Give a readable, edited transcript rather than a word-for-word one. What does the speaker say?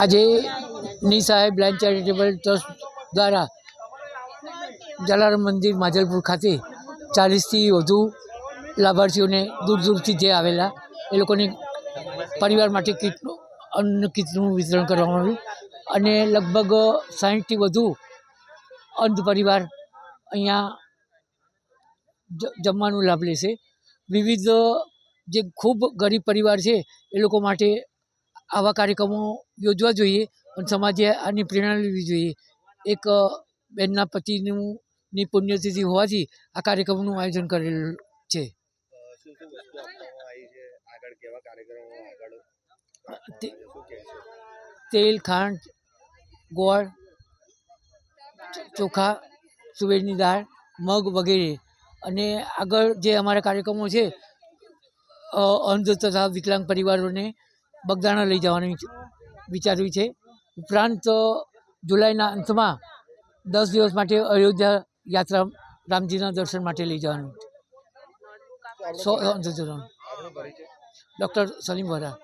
આજે નિસહાય blind charitable trust દ્વારા જલારામ મંદિર માજલપુર ખાતે 40થી વધુ લાભાર્થીઓને દૂર દૂરથી જે આવેલા એ લોકોની પરિવાર માટે અન્ન કીટનું વિતરણ કરવામાં આવ્યું અને લગભગ 60થી વધુ અંધ પરિવાર અહીંયા જમવાનો લાભ લેશે. વિવિધ જે ખૂબ ગરીબ પરિવાર છે એ લોકો માટે આવા કાર્યક્રમો યોજવા જોઈએ અને સમાજે આની પ્રેરણા લેવી જોઈએ. એક બેનના પતિની પુણ્યતિથિ હોવાથી આ કાર્યક્રમનું આયોજન કરેલું છે. તેલ, ખાંડ, ગોળ, ચોખા, તુવેરની દાળ, મગ વગેરે. અને આગળ જે અમારા કાર્યક્રમો છે અંધ તથા વિકલાંગ પરિવારોને બગદાણા લઈ જવાનું વિચાર્યું છે. ઉપરાંત જુલાઈના અંતમાં 10 દિવસ માટે અયોધ્યા યાત્રા રામજીના દર્શન માટે લઈ જવાનું. ડૉક્ટર સલીમ વરા.